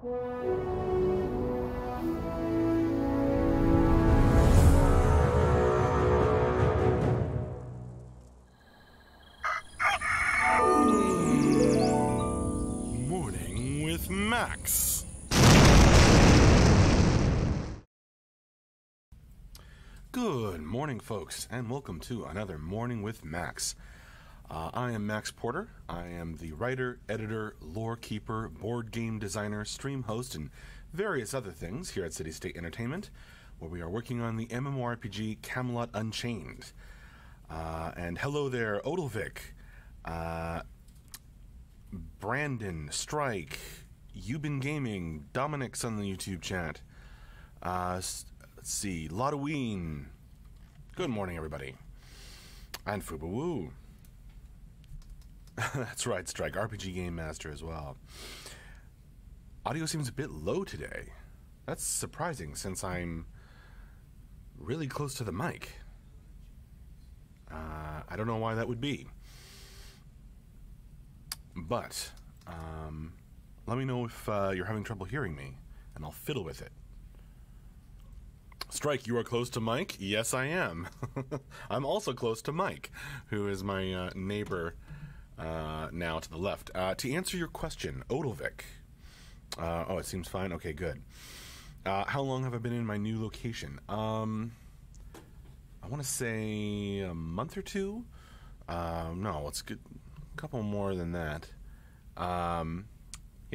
Morning with Max. Good morning, folks, and welcome to another Morning with Max. I am Max Porter. I am the writer, editor, lore keeper, board game designer, stream host, and various other things here at City State Entertainment, where we are working on the MMORPG Camelot Unchained. And hello there, Odilvik, Brandon, Strike, You've Gaming, Dominic's on the YouTube chat. Let's see, Lotaween. Good morning, everybody. And Fubawoo. That's right, Strike, RPG Game Master as well. Audio seems a bit low today. That's surprising since I'm really close to the mic. I don't know why that would be. But let me know if you're having trouble hearing me, and I'll fiddle with it. Strike, you are close to Mike? Yes, I am. I'm also close to Mike, who is my neighbor now to the left. To answer your question, Odilvik. Oh, it seems fine. Okay, good. How long have I been in my new location? I want to say a month or two. No, it's good. A couple more than that. Yeah,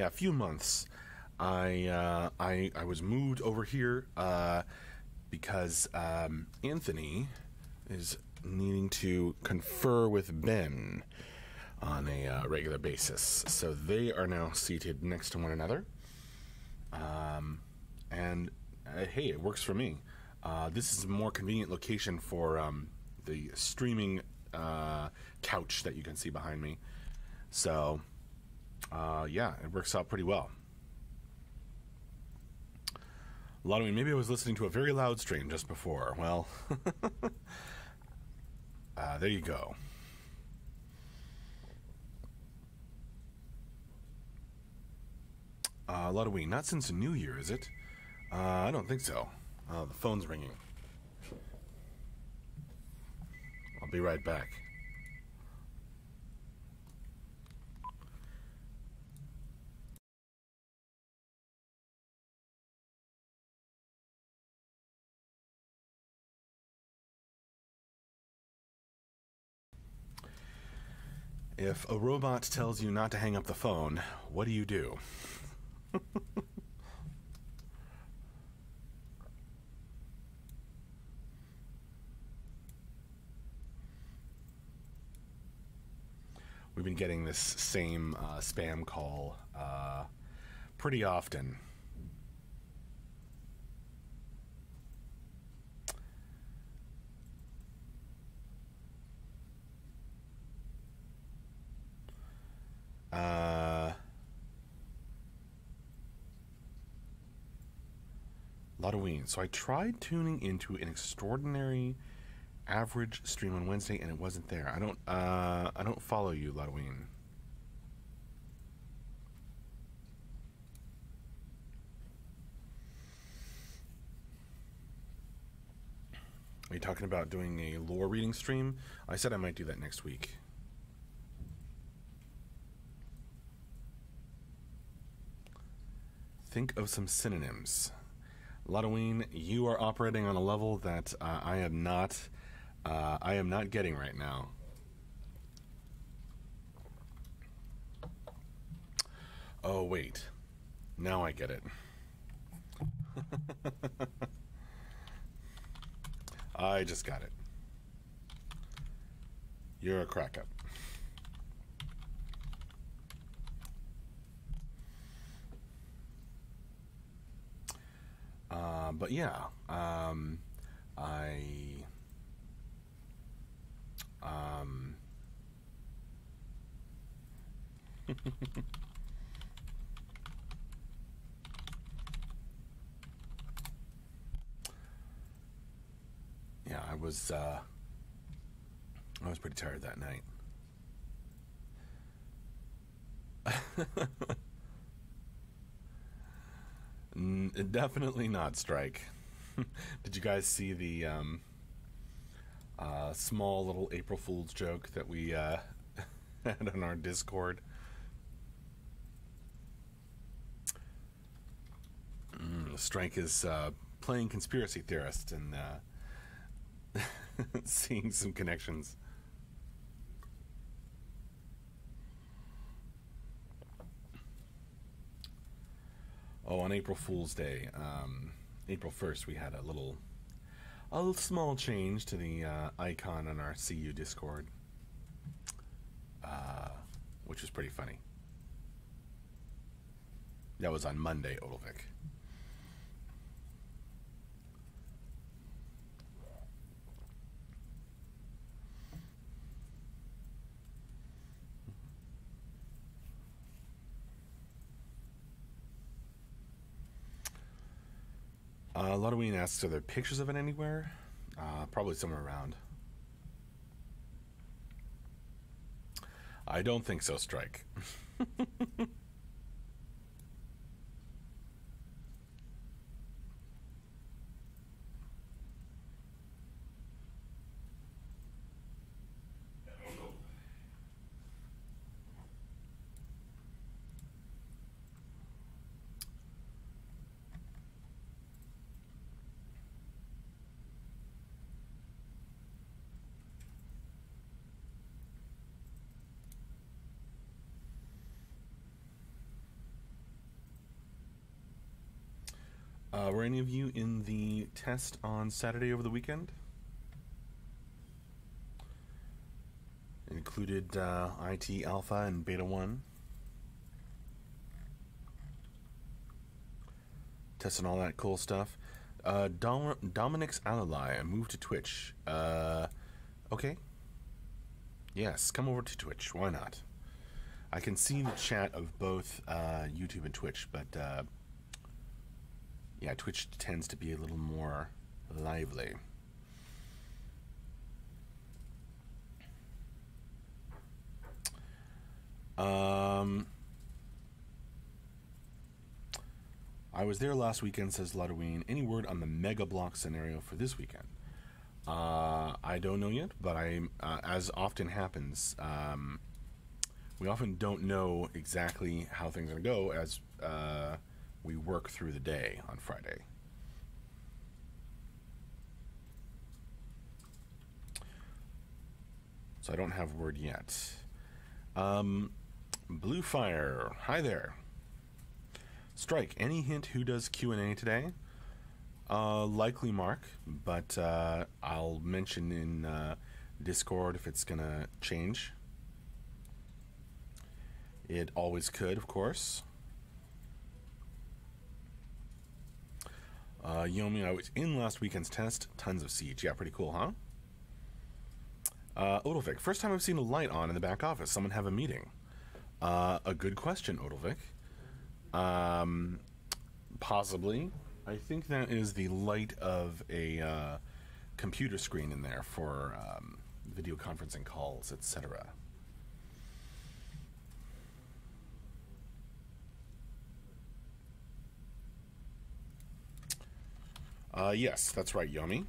a few months. I was moved over here because Anthony is needing to confer with Ben on a regular basis. So they are now seated next to one another. And hey, it works for me. This is a more convenient location for the streaming couch that you can see behind me. So, yeah, it works out pretty well. A lot of me, maybe I was listening to a very loud stream just before. Well, there you go. A lot of we, not since New Year, is it? I don't think so. The phone's ringing. I'll be right back. If a robot tells you not to hang up the phone, what do you do? We've been getting this same spam call pretty often. Lotaween. So I tried tuning into an extraordinary average stream on Wednesday, and it wasn't there. I don't follow you, Lotaween. Are you talking about doing a lore reading stream? I said I might do that next week. Think of some synonyms. Lotaween, you are operating on a level that I am not getting right now. Oh wait, now I get it. I just got it. You're a crack up. But yeah, yeah, I was pretty tired that night. Definitely not Strike. Did you guys see the small little April Fool's joke that we had on our Discord? Strike is playing conspiracy theorist and seeing some connections. Oh, on April Fool's Day, April 1st, we had a little small change to the icon on our CU Discord, which was pretty funny. That was on Monday, Odilvik. Ludween asks, are there pictures of it anywhere? Probably somewhere around. I don't think so, Strike. Were any of you in the test on Saturday over the weekend? It included IT Alpha and Beta 1. Testing all that cool stuff. Dominic's Ally moved to Twitch. Okay. Yes, come over to Twitch. Why not? I can see the chat of both YouTube and Twitch, but yeah, Twitch tends to be a little more lively. I was there last weekend, says Ludween. Any word on the Mega Block scenario for this weekend? I don't know yet, but as often happens, we often don't know exactly how things are going to go as we work through the day on Friday. So I don't have word yet. Blue Fire, hi there. Strike, any hint who does Q&A today? Likely Mark, but I'll mention in Discord if it's gonna change. It always could, of course. Yomi, I was in last weekend's test. Tons of Siege. Yeah, pretty cool, huh? Odilvik, first time I've seen a light on in the back office. Someone have a meeting. A good question, Odilvik. Possibly. I think that is the light of a computer screen in there for video conferencing calls, etc. Yes, that's right, Yomi.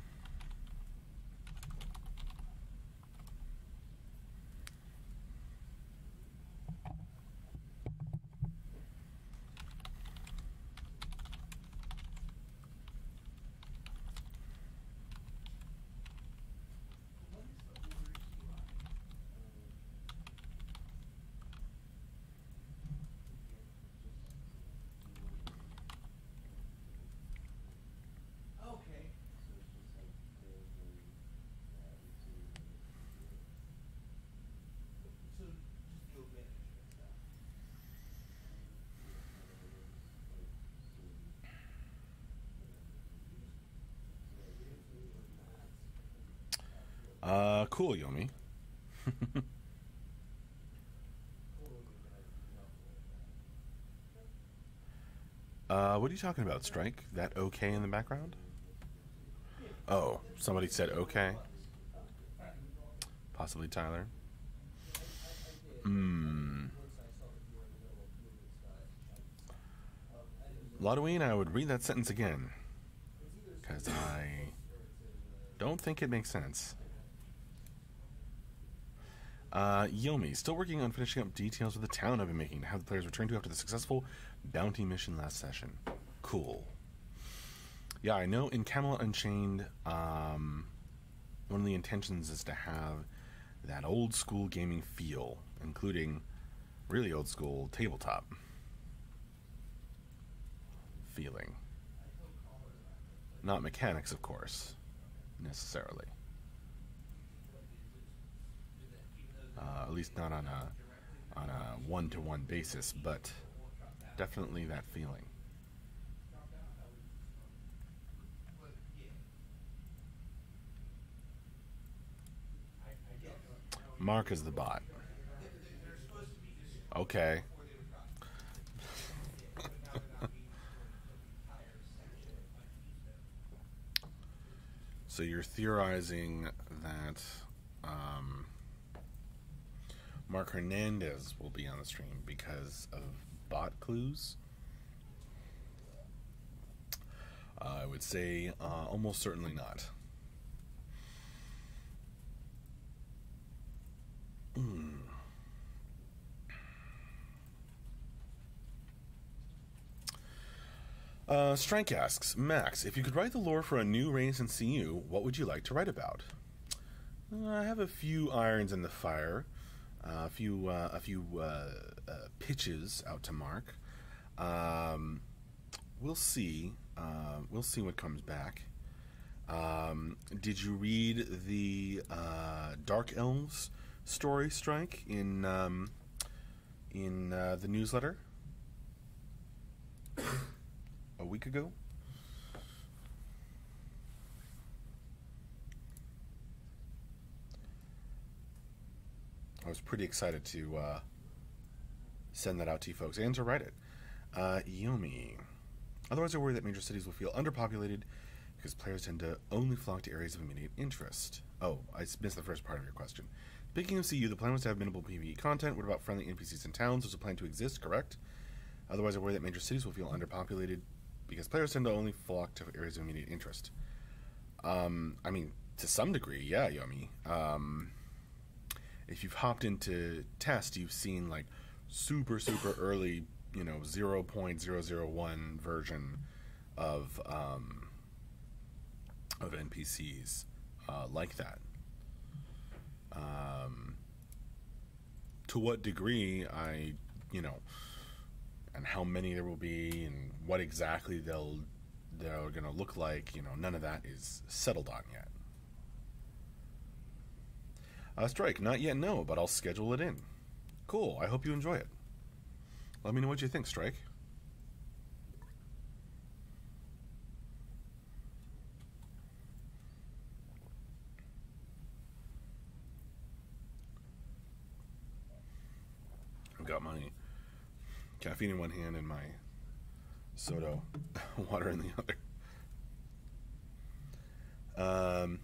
Cool, Yomi. What are you talking about, Strike? That okay in the background? Oh, somebody said okay. Possibly Tyler. Lodween, I would read that sentence again, because I don't think it makes sense. Yomi, still working on finishing up details of the town I've been making to have the players return to after the successful bounty mission last session. Cool. Yeah, I know in Camelot Unchained, one of the intentions is to have that old school gaming feel, including really old school tabletop feeling. Not mechanics, of course, necessarily. At least not on a one-to-one basis, but definitely that feeling. Mark is the bot. Okay. So you're theorizing that Mark Hernandez will be on the stream because of bot clues? I would say almost certainly not. Strike asks, Max, if you could write the lore for a new Renaissance CU, what would you like to write about? I have a few irons in the fire, a few pitches out to Mark. We'll see. We'll see what comes back. Did you read the Dark Elves story, Strike, in the newsletter a week ago? I was pretty excited to send that out to you folks and to write it. Yomi. Otherwise, I worry that major cities will feel underpopulated because players tend to only flock to areas of immediate interest. Oh, I missed the first part of your question. Speaking of CU, the plan was to have minimal PvE content. What about friendly NPCs in towns? There's a plan to exist, correct? Otherwise, I worry that major cities will feel underpopulated because players tend to only flock to areas of immediate interest. I mean, to some degree, yeah, Yomi. If you've hopped into test, you've seen like super early, 0.001 version of NPCs like that. To what degree, and how many there will be, and what exactly they're going to look like, none of that is settled on yet. Strike, not yet, no, but I'll schedule it in. Cool, I hope you enjoy it. Let me know what you think, Strike. I've got my caffeine in one hand and my soda water in the other.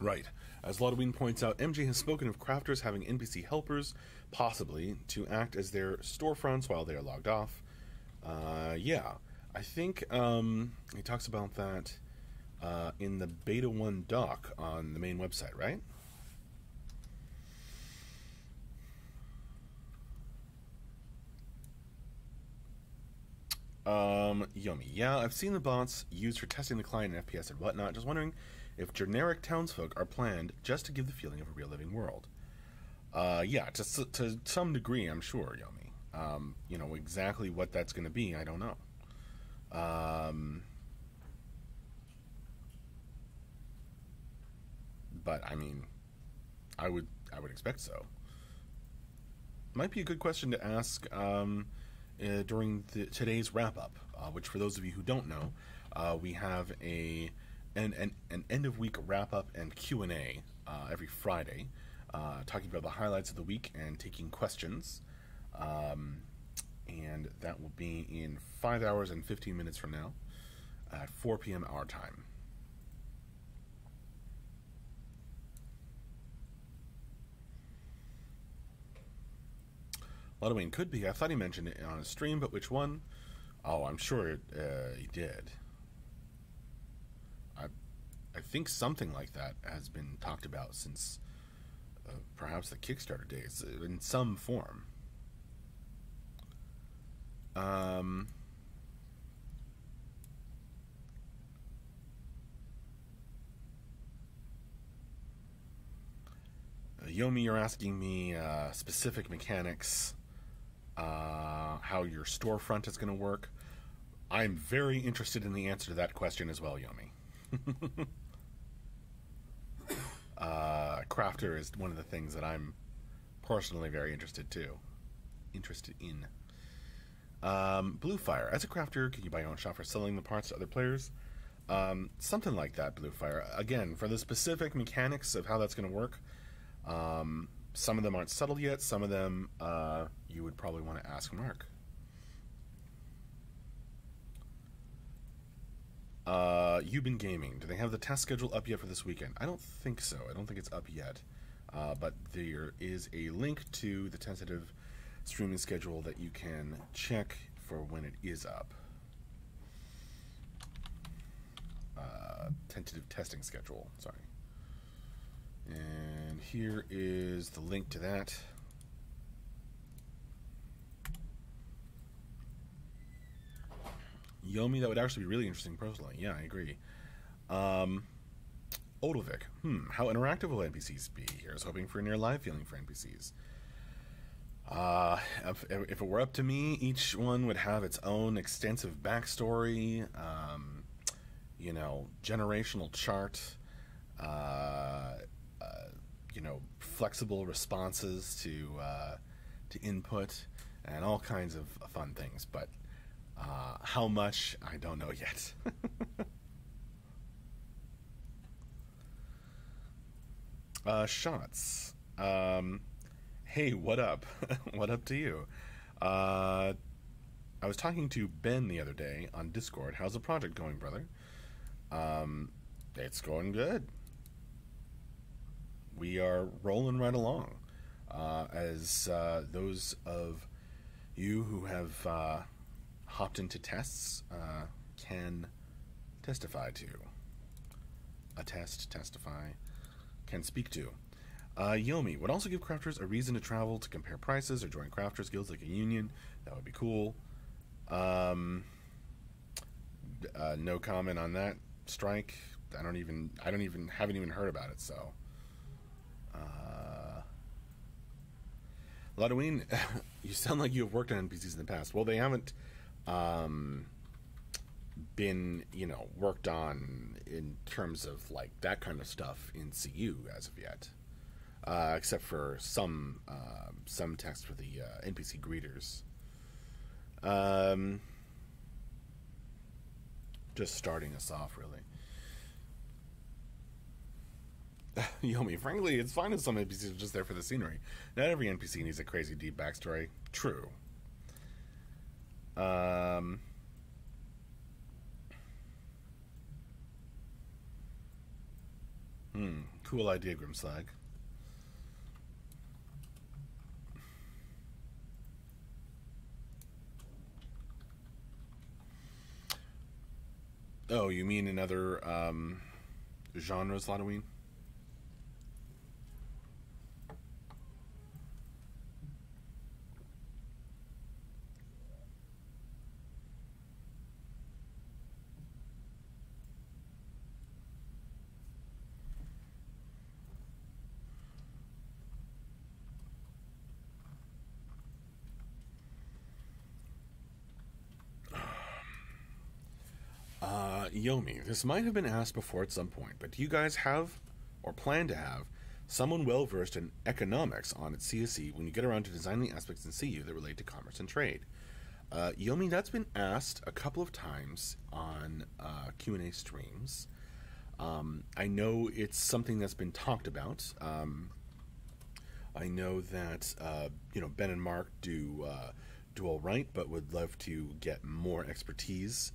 Right. As Lodween points out, MJ has spoken of crafters having NPC helpers, possibly, to act as their storefronts while they are logged off. Yeah. I think he talks about that in the Beta 1 doc on the main website, right? Yomi. Yeah, I've seen the bots used for testing the client and FPS and whatnot. Just wondering if generic townsfolk are planned just to give the feeling of a real living world. Yeah, to some degree, I'm sure, Yomi. Exactly what that's going to be, I don't know. But I mean, I would expect so. Might be a good question to ask during today's wrap up, which for those of you who don't know, we have an end of week wrap up and Q&A every Friday, talking about the highlights of the week and taking questions. And that will be in 5 hours and 15 minutes from now at 4 p.m. our time. Lodwayne could be. I thought he mentioned it on his stream, but which one? Oh, I'm sure he did. I I think something like that has been talked about since perhaps the Kickstarter days in some form. Um, Yomi, you're asking me specific mechanics, how your storefront is going to work. I'm very interested in the answer to that question as well, Yomi. Crafter is one of the things that I'm personally very interested in. Bluefire. As a crafter, can you buy your own shop for selling the parts to other players? Something like that, Bluefire. Again, for the specific mechanics of how that's going to work, some of them aren't settled yet. Some of them you would probably want to ask Mark. You've been gaming. Do they have the test schedule up yet for this weekend? I don't think so. I don't think it's up yet. But there is a link to the tentative streaming schedule that you can check for when it is up. Tentative testing schedule, sorry. And here is the link to that. Yomi, that would actually be really interesting personally. Yeah, I agree. Odovic. How interactive will NPCs be? Here's hoping for a near live feeling for NPCs. If it were up to me, each one would have its own extensive backstory, generational chart, flexible responses to input, and all kinds of fun things. But how much, I don't know yet. Shots. Hey, what up? What up to you? I was talking to Ben the other day on Discord. How's the project going, brother? It's going good. We are rolling right along. As those of you who have hopped into tests can testify to. Testify, can speak to. Yomi would also give crafters a reason to travel to compare prices or join crafters guilds like a union. That would be cool. No comment on that. Strike. Haven't even heard about it. So, Ladween, you sound like you have worked on NPCs in the past. Well, they haven't been, worked on in terms of like that kind of stuff in CU as of yet. Except for some text for the NPC greeters. Just starting us off, really. Yomi, frankly, it's fine if some NPCs are just there for the scenery. Not every NPC needs a crazy deep backstory. True. Cool idea, Grimslag. Oh, you mean in other genres, Halloween? Yomi, this might have been asked before at some point, but do you guys have, or plan to have, someone well-versed in economics on at CSE when you get around to designing the aspects in CU that relate to commerce and trade? Yomi, that's been asked a couple of times on Q&A streams. I know it's something that's been talked about. I know that, Ben and Mark do all right, but would love to get more expertise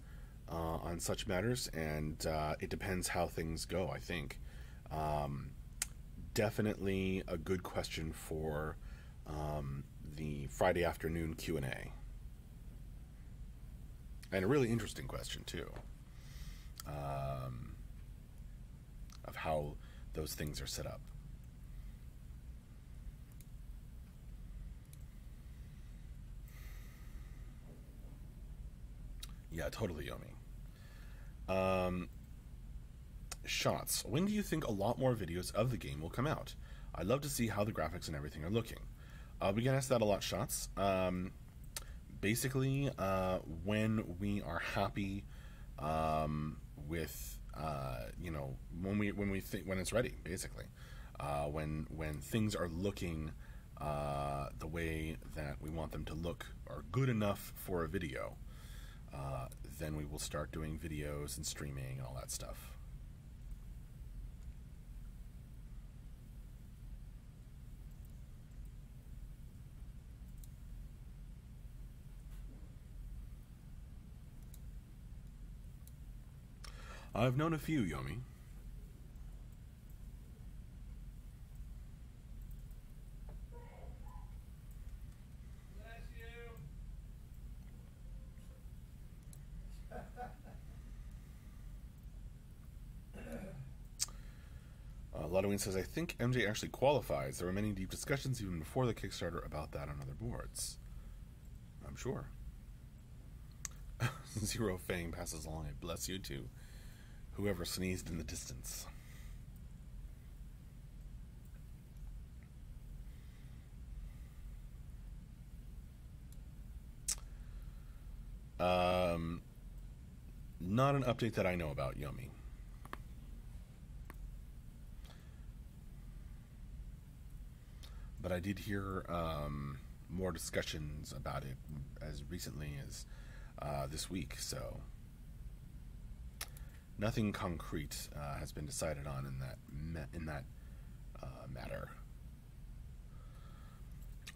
on such matters, and it depends how things go, I think. Definitely a good question for the Friday afternoon Q&A. And a really interesting question, too, of how those things are set up. Yeah, totally, Yomi. Shots. When do you think a lot more videos of the game will come out? I'd love to see how the graphics and everything are looking. We get asked that a lot, Shots. Basically, when we are happy with, when it's ready, basically. When things are looking the way that we want them to look, or good enough for a video, then we will start doing videos and streaming and all that stuff. I've known a few, Yomi. Ludwig says, I think MJ actually qualifies. There were many deep discussions even before the Kickstarter about that on other boards. I'm sure. Zero Fang passes along a bless you to whoever sneezed in the distance. Not an update that I know about, Yomi. But I did hear more discussions about it as recently as this week, so nothing concrete has been decided on in that matter.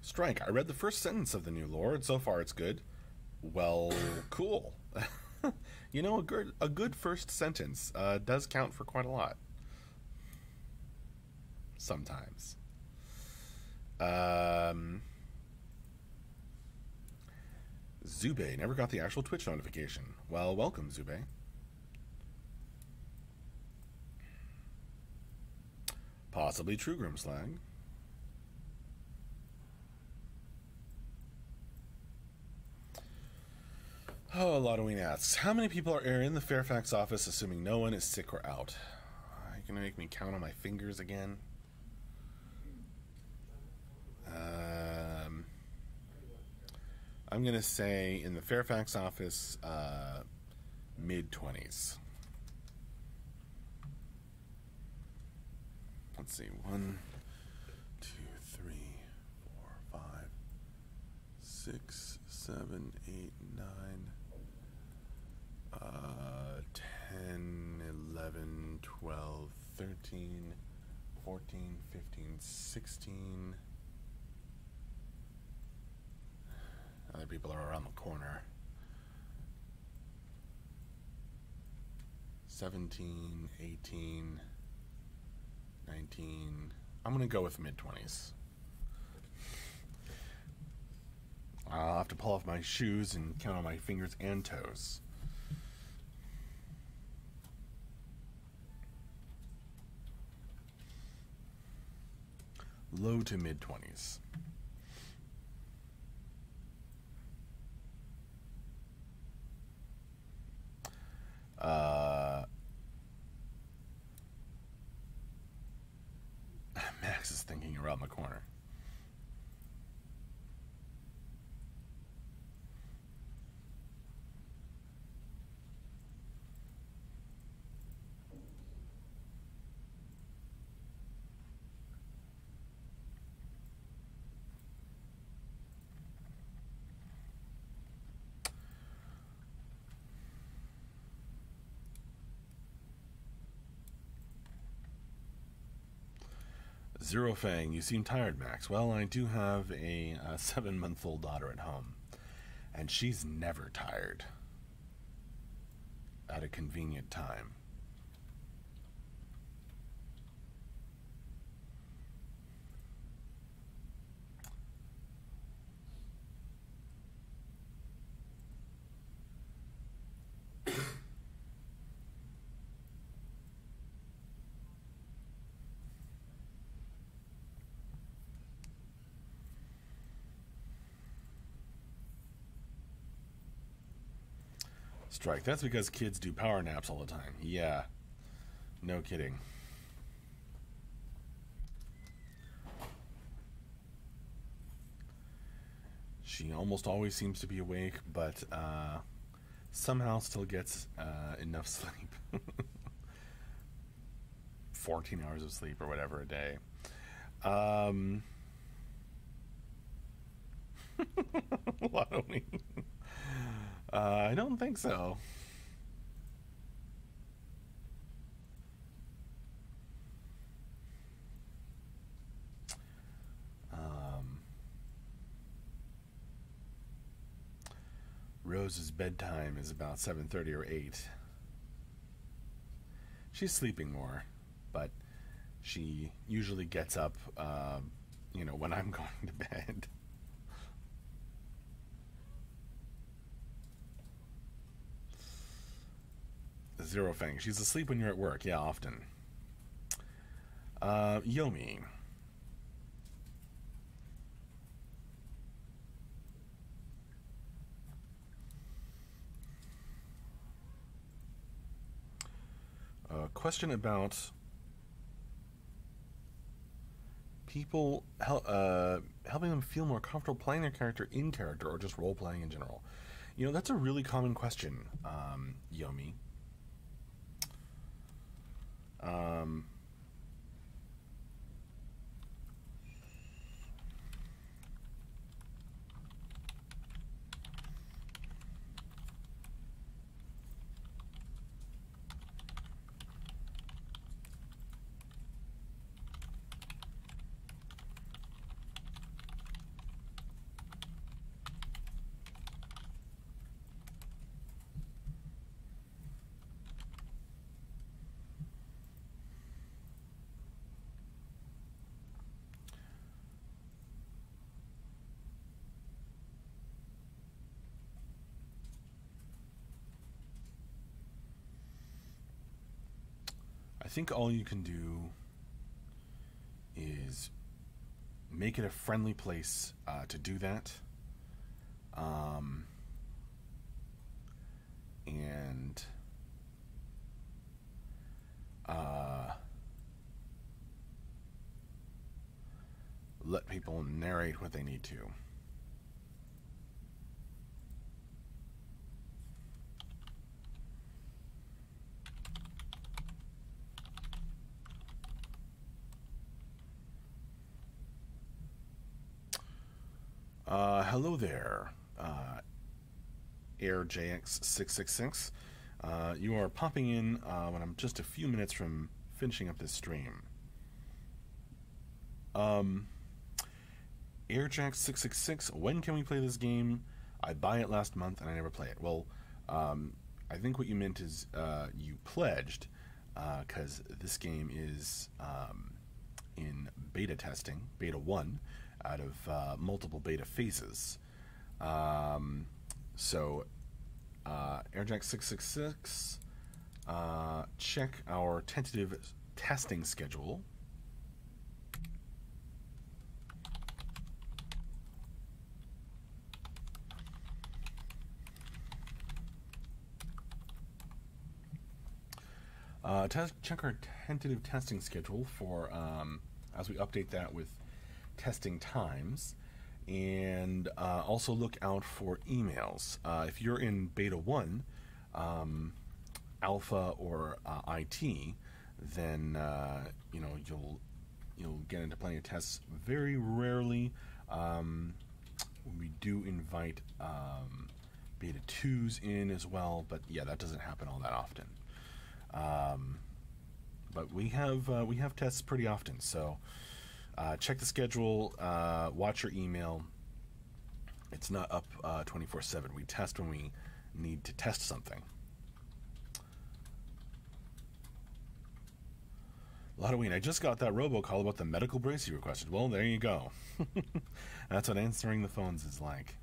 Strike. I read the first sentence of the new lore, and so far it's good. Well, cool. You know, a good first sentence does count for quite a lot. Sometimes. Zube never got the actual Twitch notification. Well, welcome, Zube. Possibly true, Grimslag. Oh, Lotoween asks, how many people are in the Fairfax office, assuming no one is sick or out? Are you going to make me count on my fingers again? I'm going to say in the Fairfax office, mid-20s. Let's see, 1, 2, 3, 4, 5, 6, 7, 8, 9, 10, 11, 12, 13, 14, 15, 16. Other people are around the corner. 17, 18, 19. I'm going to go with mid-20s. I'll have to pull off my shoes and count on my fingers and toes. Low to mid-20s. Max is thinking around the corner. Zero Fang, you seem tired, Max. Well, I do have a 7-month-old daughter at home, and she's never tired at a convenient time. Strike. That's because kids do power naps all the time. Yeah. No kidding. She almost always seems to be awake, but somehow still gets enough sleep. 14 hours of sleep or whatever a day. I don't think so. Rose's bedtime is about 7:30 or 8. She's sleeping more, but she usually gets up, when I'm going to bed. Zero Fang. She's asleep when you're at work. Yeah, often. Yomi. Question about people helping them feel more comfortable playing their character in character or just role playing in general. That's a really common question, Yomi. I think all you can do is make it a friendly place to do that. And let people narrate what they need to. Hello there, AirJX666. You are popping in when I'm just a few minutes from finishing up this stream. AirJX666, when can we play this game? I buy it last month and I never play it. Well, I think what you meant is you pledged, because this game is in beta testing, beta 1, out of multiple beta phases. So, AirJack666, check our tentative testing schedule. Check our tentative testing schedule for as we update that with testing times, and also look out for emails. If you're in beta 1, alpha or IT, then you'll get into plenty of tests. Very rarely we do invite beta 2s in as well, but yeah, that doesn't happen all that often. But we have tests pretty often, so check the schedule, watch your email. It's not up 24/7. We test when we need to test something. Halloween, I just got that robocall about the medical brace you requested. Well, there you go. That's what answering the phones is like.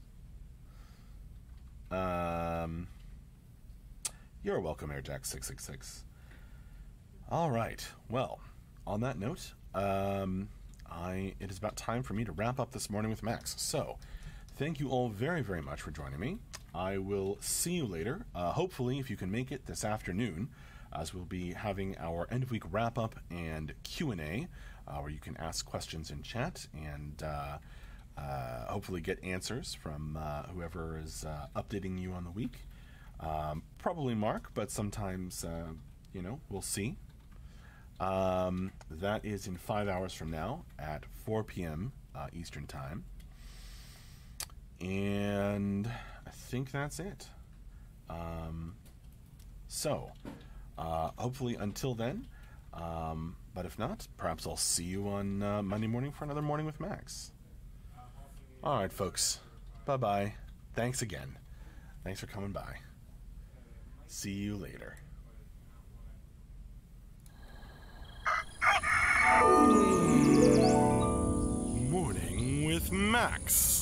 You're welcome, AirJack666. All right. Well, on that note, it is about time for me to wrap up this morning with Max. So, thank you all very, very much for joining me. I will see you later. Hopefully, if you can make it this afternoon, as we'll be having our end of week wrap up and Q&A, where you can ask questions in chat and hopefully get answers from whoever is updating you on the week. Probably Mark, but sometimes, we'll see. That is in 5 hours from now at 4 p.m. Eastern Time. And I think that's it. Hopefully until then, but if not, perhaps I'll see you on Monday morning for another Morning with Max. All right, folks. Bye-bye. Thanks again. Thanks for coming by. See you later. Morning with Max.